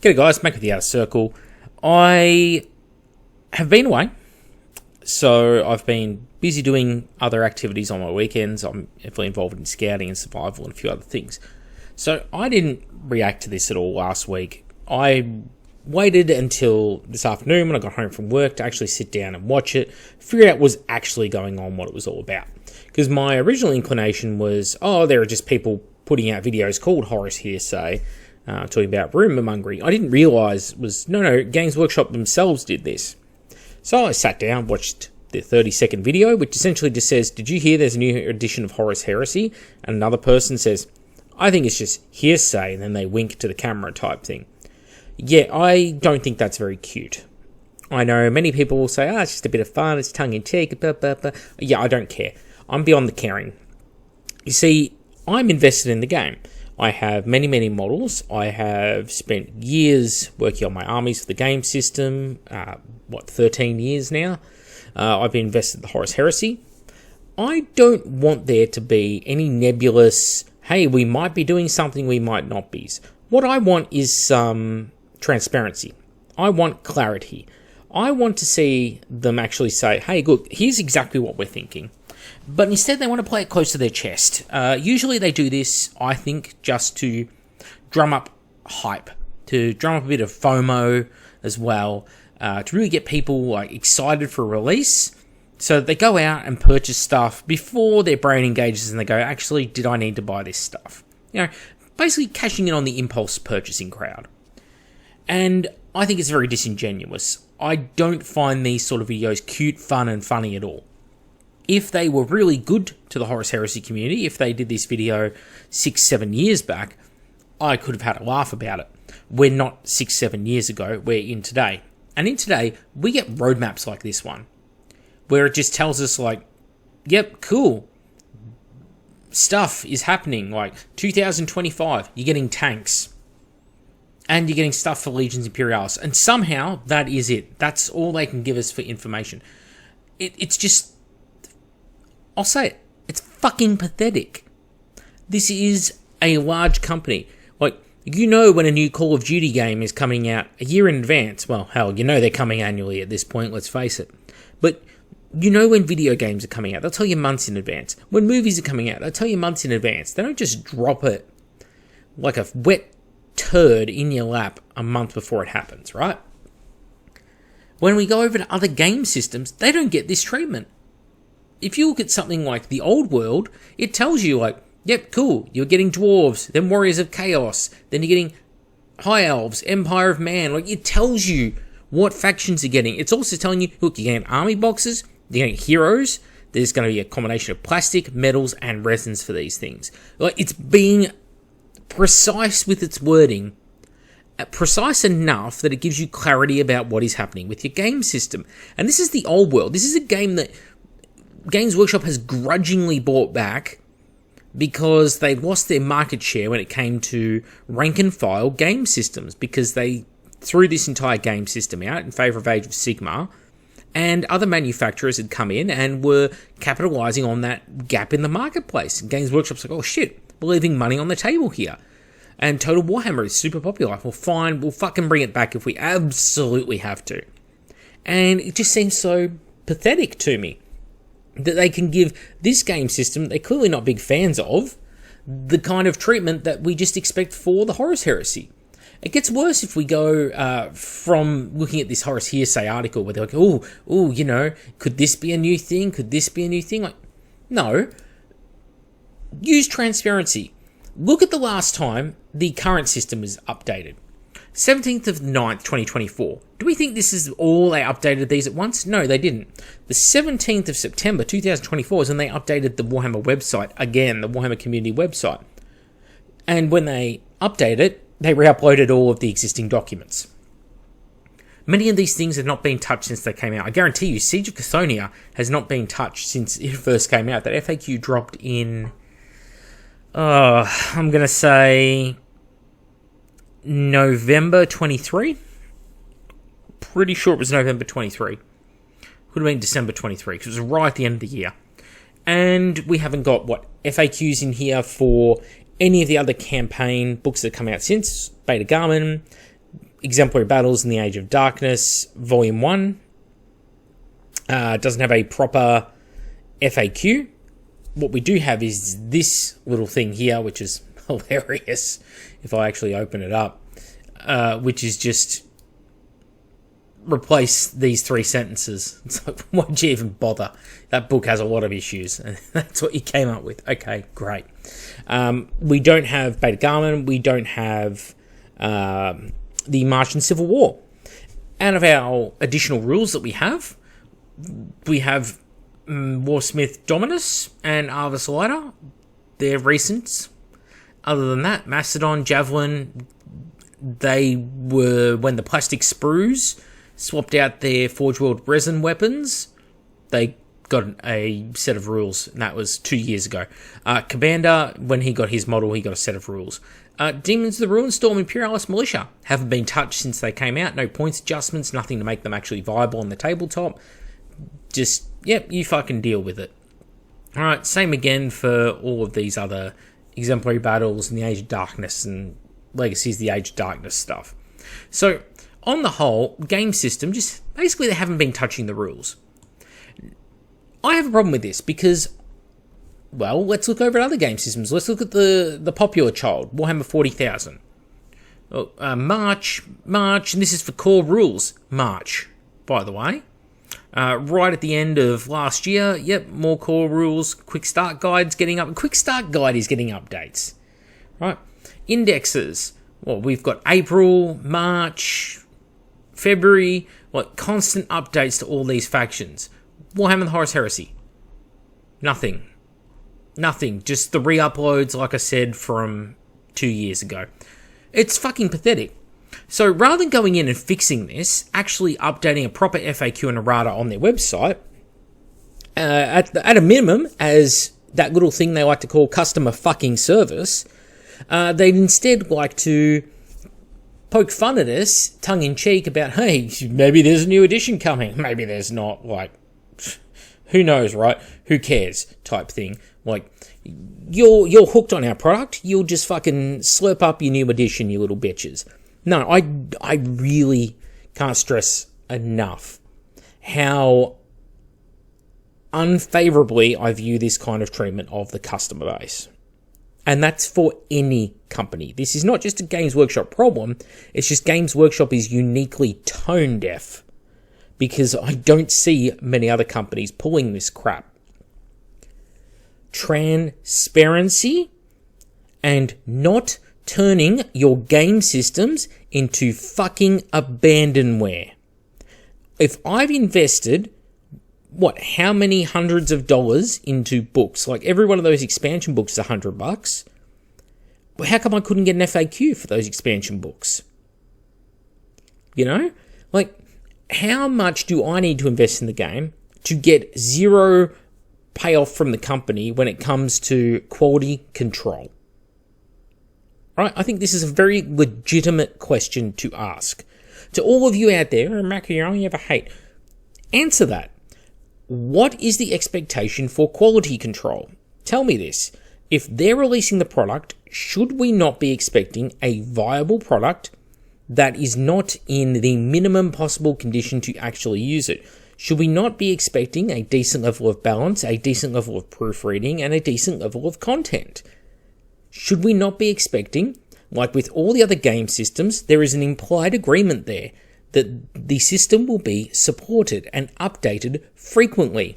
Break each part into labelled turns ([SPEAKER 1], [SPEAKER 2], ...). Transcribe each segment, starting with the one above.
[SPEAKER 1] G'day guys, back with the Outer Circle. I have been away, so I've been busy doing other activities on my weekends. I'm heavily involved in scouting and survival and a few other things. So I didn't react to this at all last week. I waited until this afternoon when I got home from work to actually sit down and watch it, figure out what was actually going on, what it was all about. Because my original inclination was, there are just people putting out videos called Horus Hearsay, talking about rumour mongering. I didn't realise was, no, Games Workshop themselves did this. So I sat down, watched the 30-second video, which essentially just says, did you hear there's a new edition of Horus Heresy? And another person says, I think it's just hearsay, and then they wink to the camera type thing. Yeah, I don't think that's very cute. I know many people will say, it's just a bit of fun, it's tongue-in-cheek, blah, blah, blah. Yeah, I don't care. I'm beyond the caring. You see, I'm invested in the game. I have many, many models. I have spent years working on my armies for the game system. 13 years now. I've been invested in the Horus Heresy. I don't want there to be any nebulous, hey, we might be doing something, we might not be. What I want is some transparency. I want clarity. I want to see them actually say, hey, look, here's exactly what we're thinking. But instead, they want to play it close to their chest. Usually they do this, I think, just to drum up hype, to drum up a bit of FOMO as well, to really get people excited for a release. So they go out and purchase stuff before their brain engages and they go, actually, did I need to buy this stuff? Basically cashing in on the impulse purchasing crowd. And I think it's very disingenuous. I don't find these sort of videos cute, fun, and funny at all. If they were really good to the Horus Heresy community, if they did this video 6-7 years back, I could have had a laugh about it. We're not 6-7 years ago, we're in today. And in today, we get roadmaps like this one, where it just tells us yep, cool, stuff is happening, 2025, you're getting tanks, and you're getting stuff for Legions Imperialis, and somehow that is it. That's all they can give us for information. It's just, I'll say it, it's fucking pathetic. This is a large company. When a new Call of Duty game is coming out a year in advance. Well, hell, they're coming annually at this point, let's face it. But when video games are coming out, they'll tell you months in advance. When movies are coming out, they'll tell you months in advance. They don't just drop it like a wet turd in your lap a month before it happens, right? When we go over to other game systems, they don't get this treatment. If you look at something like the Old World, it tells you, yep, cool, you're getting dwarves, then Warriors of Chaos, then you're getting High Elves, Empire of Man. It tells you what factions you're getting. It's also telling you, look, you're getting army boxes, you're getting heroes, there's going to be a combination of plastic, metals, and resins for these things. It's being precise with its wording, precise enough that it gives you clarity about what is happening with your game system. And this is the Old World. This is a game that Games Workshop has grudgingly bought back because they lost their market share when it came to rank and file game systems, because they threw this entire game system out in favour of Age of Sigmar, and other manufacturers had come in and were capitalising on that gap in the marketplace. And Games Workshop's like, oh shit, we're leaving money on the table here. And Total Warhammer is super popular. Well, fine, we'll fucking bring it back if we absolutely have to. And it just seems so pathetic to me that they can give this game system they're clearly not big fans of the kind of treatment that we just expect for the Horus Heresy. It gets worse if we go from looking at this Horus Hearsay article where they're like, could this be a new thing? Could this be a new thing? No. Use transparency. Look at the last time the current system was updated. 17th of 9th, 2024. Do we think this is all they updated these at once? No, they didn't. The 17th of September, 2024 is when they updated the Warhammer website again, the Warhammer community website. And when they updated it, they re-uploaded all of the existing documents. Many of these things have not been touched since they came out. I guarantee you, Siege of Cathonia has not been touched since it first came out. That FAQ dropped in, I'm going to say November 23. Pretty sure it was November 23. Could have been December 23, because it was right at the end of the year. And we haven't got, FAQs in here for any of the other campaign books that have come out since. Beta Garmin, Exemplary Battles in the Age of Darkness, Volume 1. Doesn't have a proper FAQ. What we do have is this little thing here, which is hilarious if I actually open it up, which is just replace these 3 sentences. It's like, why'd you even bother? That book has a lot of issues, and that's what you came up with. Okay, great. We don't have Beta Garmin. We don't have the Martian Civil War. Out of our additional rules that we have Warsmith Dominus and Arvis Lighter. They're recent. Other than that, Mastodon, Javelin, they were when the plastic sprues swapped out their Forge World resin weapons. They got a set of rules, and that was 2 years ago. Commander, when he got his model, he got a set of rules. Demons of the Ruin Storm, Imperialist Militia haven't been touched since they came out. No points adjustments, nothing to make them actually viable on the tabletop. Just, yep, you fucking deal with it. Alright, same again for all of these other Exemplary Battles in the Age of Darkness and Legacies of the Age of Darkness stuff. So, on the whole, game system, just basically they haven't been touching the rules. I have a problem with this because, well, let's look over at other game systems. Let's look at the popular child, Warhammer 40,000. March, and this is for core rules. March, by the way. Right at the end of last year, yep, more core rules. Quick Start Guide's getting up. Quick Start Guide is getting updates. Right. Indexes. Well, we've got April, March, February, constant updates to all these factions. Warhammer the Horus Heresy. Nothing. Just the re-uploads, like I said, from 2 years ago. It's fucking pathetic. So rather than going in and fixing this, actually updating a proper FAQ and errata on their website, at a minimum, as that little thing they like to call customer fucking service, they'd instead like to poke fun at us, tongue-in-cheek, about, hey, maybe there's a new edition coming. Maybe there's not. Who knows, right? Who cares? Type thing. You're hooked on our product. You'll just fucking slurp up your new edition, you little bitches. No, I really can't stress enough how unfavorably I view this kind of treatment of the customer base. And that's for any company. This is not just a Games Workshop problem. It's just Games Workshop is uniquely tone deaf, because I don't see many other companies pulling this crap. Transparency and not turning your game systems into fucking abandonware. If I've invested, how many hundreds of dollars into books? Every one of those expansion books is $100. Well, how come I couldn't get an FAQ for those expansion books? How much do I need to invest in the game to get zero payoff from the company when it comes to quality control? Right? I think this is a very legitimate question to ask. To all of you out there, Mac, you only ever hate, answer that. What is the expectation for quality control? Tell me this. If they're releasing the product, should we not be expecting a viable product that is not in the minimum possible condition to actually use it? Should we not be expecting a decent level of balance, a decent level of proofreading, and a decent level of content? Should we not be expecting, like with all the other game systems, there is an implied agreement there that the system will be supported and updated frequently?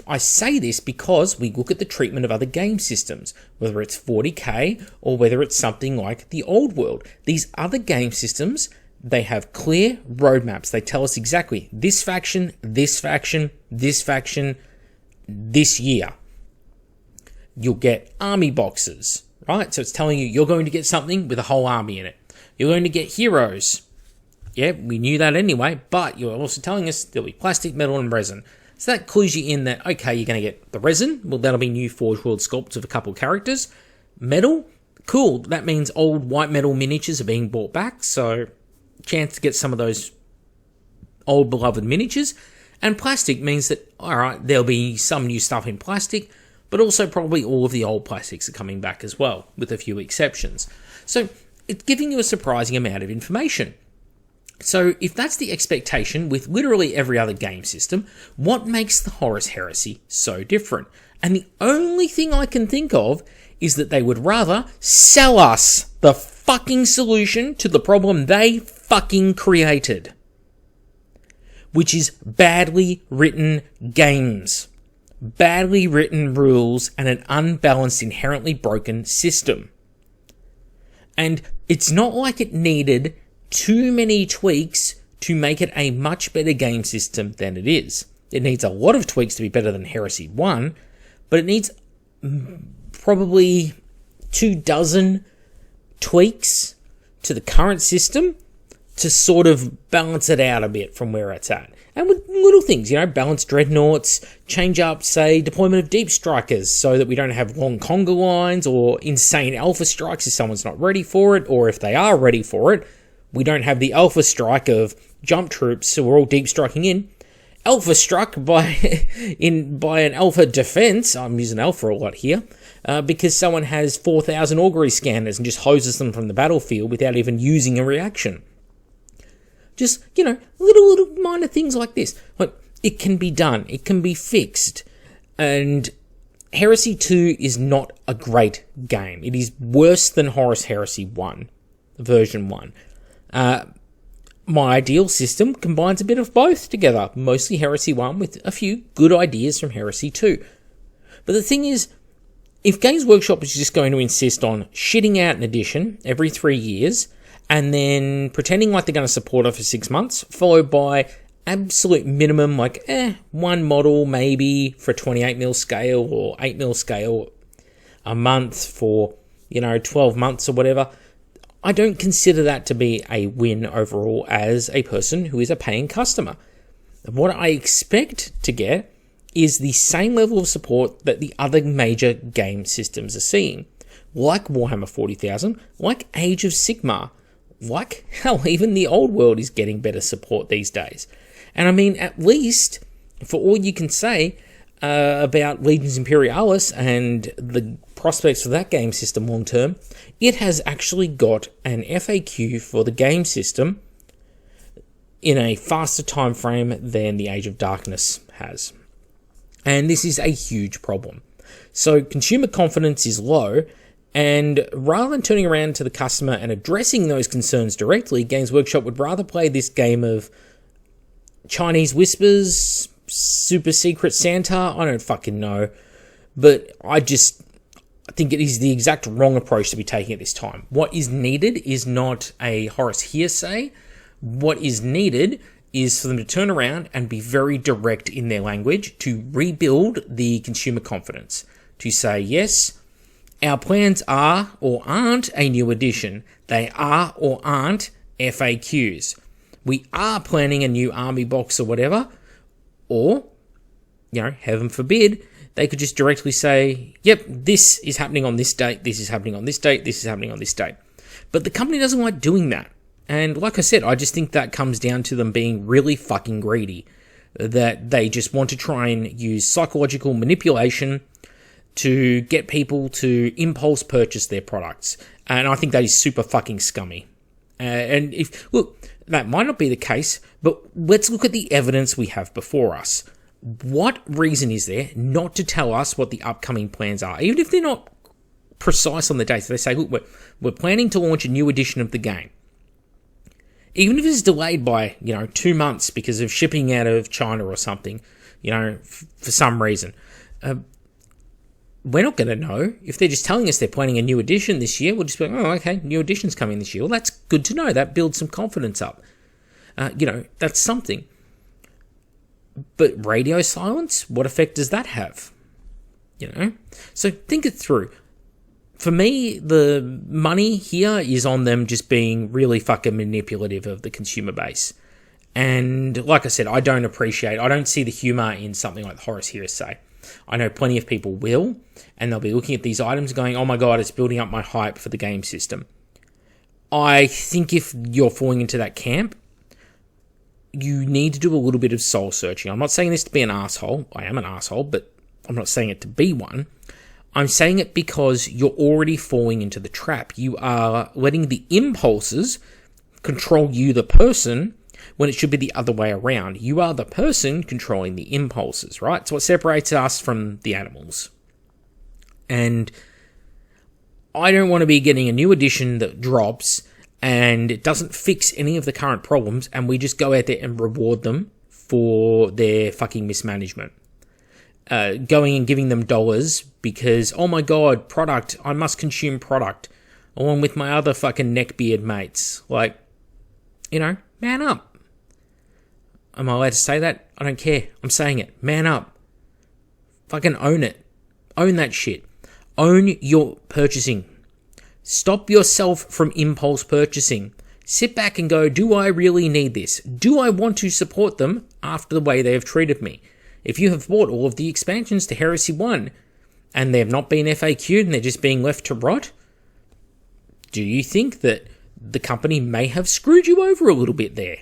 [SPEAKER 1] I say this because we look at the treatment of other game systems, whether it's 40k or whether it's something like the old world. These other game systems, they have clear roadmaps. They tell us exactly this faction, this faction, this faction, this year. You'll get army boxes, right? So it's telling you you're going to get something with a whole army in it. You're going to get heroes. Yeah, we knew that anyway, but you're also telling us there'll be plastic, metal, and resin. So that clues you in that, okay, you're going to get the resin. Well, that'll be new Forge World sculpts of a couple of characters. Metal, cool. That means old white metal miniatures are being brought back, so chance to get some of those old beloved miniatures. And plastic means that, alright, there'll be some new stuff in plastic, but also probably all of the old plastics are coming back as well, with a few exceptions. So it's giving you a surprising amount of information. So if that's the expectation with literally every other game system, what makes the Horus Heresy so different? And the only thing I can think of is that they would rather sell us the fucking solution to the problem they fucking created, which is badly written games, badly written rules, and an unbalanced, inherently broken system. And it's not like it needed too many tweaks to make it a much better game system than it is. It needs a lot of tweaks to be better than Heresy 1, but it needs probably 24 tweaks to the current system to sort of balance it out a bit from where it's at. And with little things, balance dreadnoughts, change up, say, deployment of deep strikers so that we don't have long conga lines or insane alpha strikes if someone's not ready for it, or if they are ready for it, we don't have the alpha strike of jump troops, so we're all deep striking in. Alpha struck by an alpha defense. I'm using alpha a lot here, because someone has 4,000 augury scanners and just hoses them from the battlefield without even using a reaction. Just, little minor things like this. But it can be done. It can be fixed. And Heresy 2 is not a great game. It is worse than Horus Heresy 1, version 1. My ideal system combines a bit of both together, mostly Heresy 1 with a few good ideas from Heresy 2. But the thing is, if Games Workshop is just going to insist on shitting out an edition every 3 years, and then pretending like they're going to support it for 6 months, followed by absolute minimum, like, one model maybe for 28mm scale or 8mm scale a month for, 12 months or whatever, I don't consider that to be a win overall as a person who is a paying customer. What I expect to get is the same level of support that the other major game systems are seeing, like Warhammer 40,000, like Age of Sigmar, like, hell, even the old world is getting better support these days. And I mean, at least, for all you can say about Legions Imperialis and the prospects for that game system long term, it has actually got an FAQ for the game system in a faster time frame than the Age of Darkness has. And this is a huge problem. So consumer confidence is low, and rather than turning around to the customer and addressing those concerns directly, Games Workshop would rather play this game of Chinese whispers, super secret Santa, I don't fucking know. But I think it is the exact wrong approach to be taking at this time. What is needed is not a Horus hearsay. What is needed is for them to turn around and be very direct in their language to rebuild the consumer confidence. To say, yes, our plans are or aren't a new edition. They are or aren't FAQs. We are planning a new army box or whatever. Or, heaven forbid, they could just directly say, yep, this is happening on this date, this is happening on this date, this is happening on this date. But the company doesn't like doing that. And like I said, I just think that comes down to them being really fucking greedy. That they just want to try and use psychological manipulation to get people to impulse purchase their products. And I think that is super fucking scummy. And that might not be the case, but let's look at the evidence we have before us. What reason is there not to tell us what the upcoming plans are? Even if they're not precise on the dates, they say, look, we're planning to launch a new edition of the game. Even if it's delayed by, 2 months because of shipping out of China or something, for some reason. We're not going to know. If they're just telling us they're planning a new edition this year, we'll just be like, oh, okay, new edition's coming this year. Well, that's good to know. That builds some confidence up. That's something. But radio silence, what effect does that have? So think it through. For me, the money here is on them just being really fucking manipulative of the consumer base. And like I said, I don't see the humour in something like the Horus hearsay. I know plenty of people will, and they'll be looking at these items going, oh my god, it's building up my hype for the game system. I think if you're falling into that camp, you need to do a little bit of soul searching. I'm not saying this to be an asshole. I am an asshole, but I'm not saying it to be one. I'm saying it because you're already falling into the trap. You are letting the impulses control you, the person, when it should be the other way around. You are the person controlling the impulses, right? It's what separates us from the animals. And I don't want to be getting a new edition that drops and it doesn't fix any of the current problems, and we just go out there and reward them for their fucking mismanagement. Going and giving them dollars because, oh my god, product, I must consume product, along with my other fucking neckbeard mates. Like, man up. Am I allowed to say that? I don't care. I'm saying it. Man up. Fucking own it. Own that shit. Own your purchasing. Stop yourself from impulse purchasing. Sit back and go, do I really need this? Do I want to support them after the way they have treated me? If you have bought all of the expansions to Heresy 1 and they have not been FAQ'd and they're just being left to rot, do you think that the company may have screwed you over a little bit there?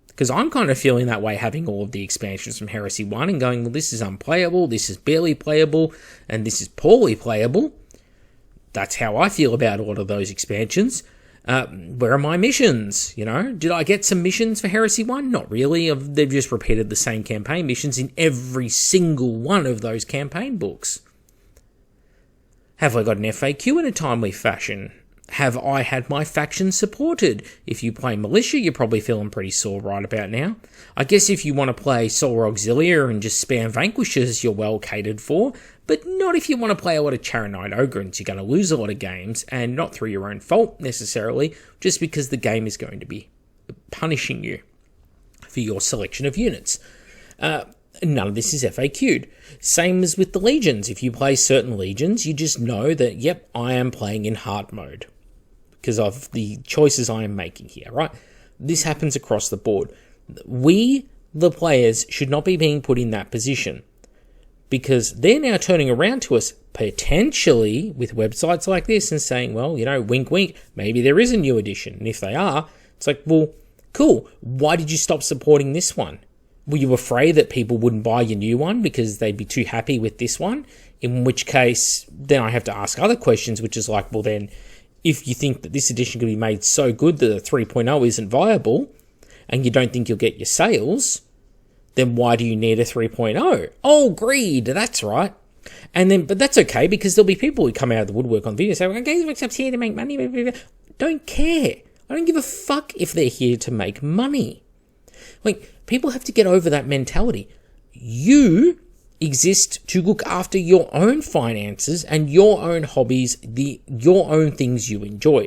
[SPEAKER 1] Because I'm kind of feeling that way, having all of the expansions from Heresy 1 and going, well, this is unplayable, this is barely playable, and this is poorly playable. That's how I feel about all of those expansions. Where are my missions? Did I get some missions for Heresy 1? Not really. They've just repeated the same campaign missions in every single one of those campaign books. Have I got an FAQ in a timely fashion? Have I had my faction supported? If you play Militia, you're probably feeling pretty sore right about now. I guess if you want to play Solar Auxiliary and just spam Vanquishers, you're well catered for. But not if you want to play a lot of Charonite Ogrins. You're going to lose a lot of games, and not through your own fault necessarily, just because the game is going to be punishing you for your selection of units. None of this is FAQ'd. Same as with the Legions. If you play certain Legions, you just know that, yep, I am playing in hard mode because of the choices I am making here, right? This happens across the board. We, the players, should not be being put in that position because they're now turning around to us potentially with websites like this and saying, well, wink, wink, maybe there is a new edition. And if they are, it's like, well, cool. Why did you stop supporting this one? Were you afraid that people wouldn't buy your new one because they'd be too happy with this one? In which case, then I have to ask other questions, which is like, well then, if you think that this edition could be made so good that the 3.0 isn't viable, and you don't think you'll get your sales, then why do you need a 3.0? Oh, greed, that's right. But that's okay, because there'll be people who come out of the woodwork on video and say, well, Gamesworkshop's here to make money. Don't care. I don't give a fuck if they're here to make money. Like, people have to get over that mentality. You exist to look after your own finances and your own hobbies, your own things you enjoy.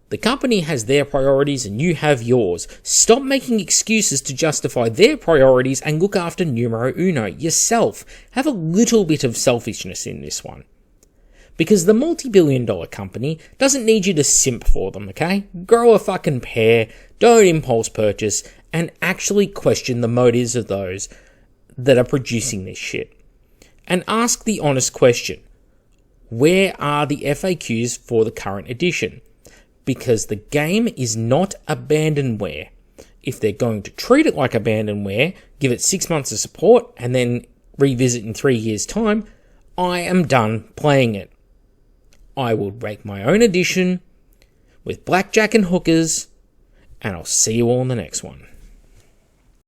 [SPEAKER 1] The company has their priorities and you have yours. Stop making excuses to justify their priorities and look after numero uno, yourself. Have a little bit of selfishness in this one. Because the multi-billion-dollar company doesn't need you to simp for them, okay? Grow a fucking pair, don't impulse purchase, and actually question the motives of those that are producing this shit. And ask the honest question. Where are the FAQs for the current edition? Because the game is not abandonware. If they're going to treat it like abandonware, give it 6 months of support, and then revisit in 3 years' time, I am done playing it. I will make my own edition with blackjack and hookers, and I'll see you all in the next one.